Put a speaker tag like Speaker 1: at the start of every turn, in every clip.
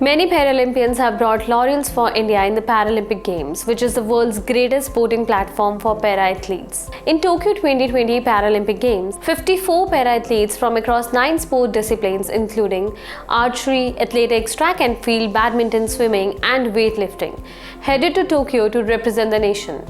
Speaker 1: Many Paralympians have brought laurels for India in the Paralympic Games, which is the world's greatest sporting platform for para-athletes. In Tokyo 2020 Paralympic Games, 54 para-athletes from across 9 sport disciplines including archery, athletics, track and field, badminton, swimming and weightlifting headed to Tokyo to represent the nation.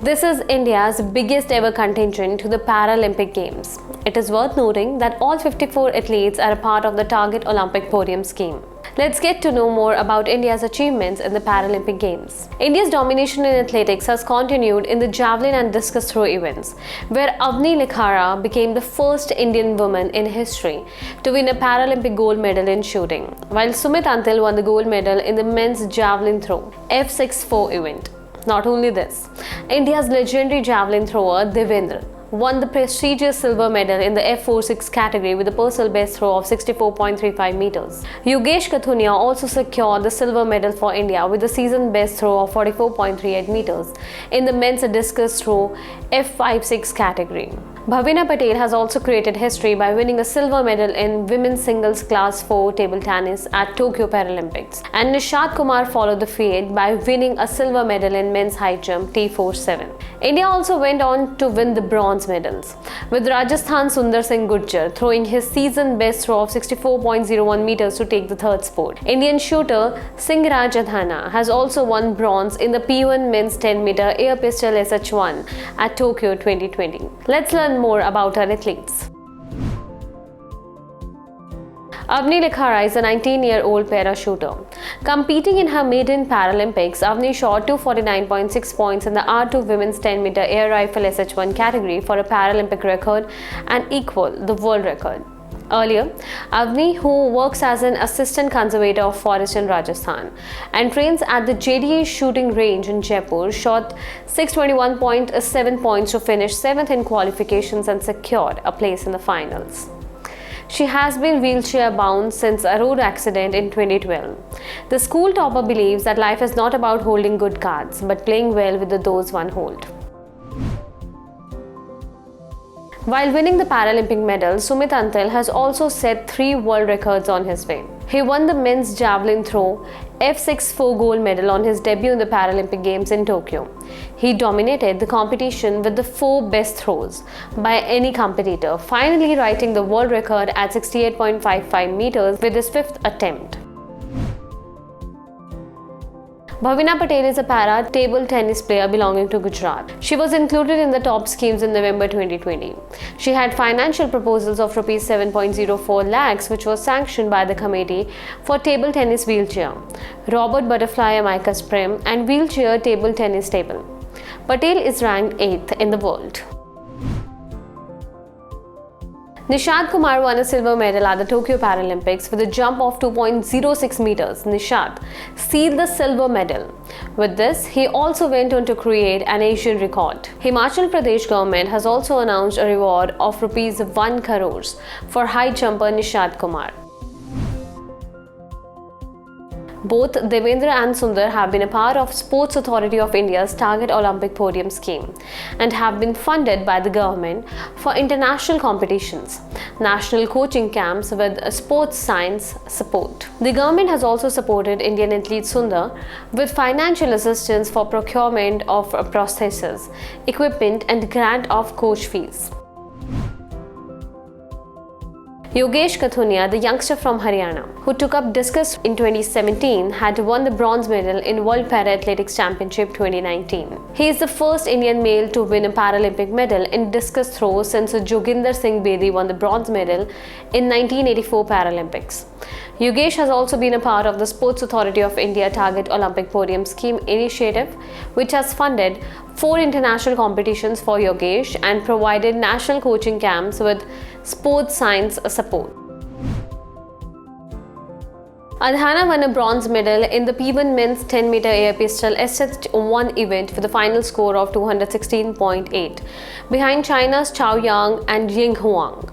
Speaker 1: This is India's biggest ever contingent to the Paralympic Games. It is worth noting that all 54 athletes are a part of the Target Olympic Podium scheme. Let's get to know more about India's achievements in the Paralympic Games. India's domination in athletics has continued in the javelin and discus throw events, where Avni Likhara became the first Indian woman in history to win a Paralympic gold medal in shooting, while Sumit Antil won the gold medal in the men's javelin throw F64 event. Not only this, India's legendary javelin thrower Devendra won the prestigious silver medal in the F46 category with a personal best throw of 64.35 meters. Yogesh Kathunia also secured the silver medal for India with a season best throw of 44.38 meters in the men's discus throw F56 category. Bhavina Patel has also created history by winning a silver medal in women's singles class 4 table tennis at Tokyo Paralympics. And Nishad Kumar followed the fate by winning a silver medal in men's high jump T47. India also went on to win the bronze medals, with Rajasthan Sundar Singh Gurjar throwing his season best throw of 64.01 meters to take the third spot. Indian shooter Singh Raj Adhana has also won bronze in the P1 men's 10-meter air pistol SH1 at Tokyo 2020. Let's learn more about our athletes. Avni Likhara is a 19-year-old para-shooter. Competing in her maiden Paralympics, Avni shot 249.6 points in the R2 women's 10-meter air rifle SH1 category for a Paralympic record and equal the world record. Earlier, Avni, who works as an assistant conservator of forest in Rajasthan and trains at the JDA shooting range in Jaipur, shot 621.7 points to finish 7th in qualifications and secured a place in the finals. She has been wheelchair-bound since a road accident in 2012. The school topper believes that life is not about holding good cards, but playing well with those one hold. While winning the Paralympic medal, Sumit Antil has also set 3 world records on his way. He won the men's javelin throw F64 gold medal on his debut in the Paralympic Games in Tokyo. He dominated the competition with the 4 best throws by any competitor, finally writing the world record at 68.55 meters with his 5th attempt. Bhavina Patel is a para table tennis player belonging to Gujarat. She was included in the top schemes in November 2020. She had financial proposals of Rs 7.04 lakhs, which was sanctioned by the Committee for Table Tennis Wheelchair, Robert Butterfly Amicus Prem, and Wheelchair Table Tennis Table. Patel is ranked 8th in the world. Nishad Kumar won a silver medal at the Tokyo Paralympics with a jump of 2.06 meters. Nishad sealed the silver medal. With this, he also went on to create an Asian record. Himachal Pradesh government has also announced a reward of Rs 1 crores for high jumper Nishad Kumar. Both Devendra and Sundar have been a part of Sports Authority of India's Target Olympic Podium scheme and have been funded by the government for international competitions, national coaching camps with sports science support. The government has also supported Indian athlete Sundar with financial assistance for procurement of prostheses, equipment and grant of coach fees. Yogesh Kathunia, the youngster from Haryana, who took up discus in 2017, had won the bronze medal in World Para-Athletics Championship 2019. He is the first Indian male to win a Paralympic medal in discus throw since Joginder Singh Bedi won the bronze medal in 1984 Paralympics. Yogesh has also been a part of the Sports Authority of India Target Olympic Podium Scheme initiative, which has funded 4 international competitions for Yogesh and provided national coaching camps with sports science support. Adhana won a bronze medal in the P1 men's 10-meter air pistol SH1 event with a final score of 216.8, behind China's Chao Yang and Ying Huang.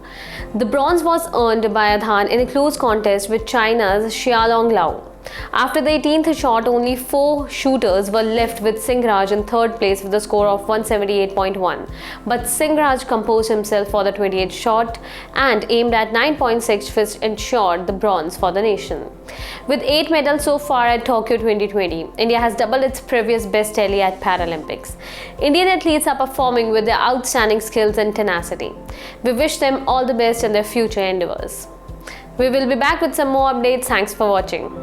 Speaker 1: The bronze was earned by Adhan in a close contest with China's Xiaolong Lao. After the 18th shot, only 4 shooters were left, with Singh Raj in third place with a score of 178.1. But Singh Raj composed himself for the 28th shot and aimed at 9.6, which ensured the bronze for the nation. With 8 medals so far at Tokyo 2020, India has doubled its previous best tally at Paralympics. Indian athletes are performing with their outstanding skills and tenacity. We wish them all the best in their future endeavors. We will be back with some more updates. Thanks for watching.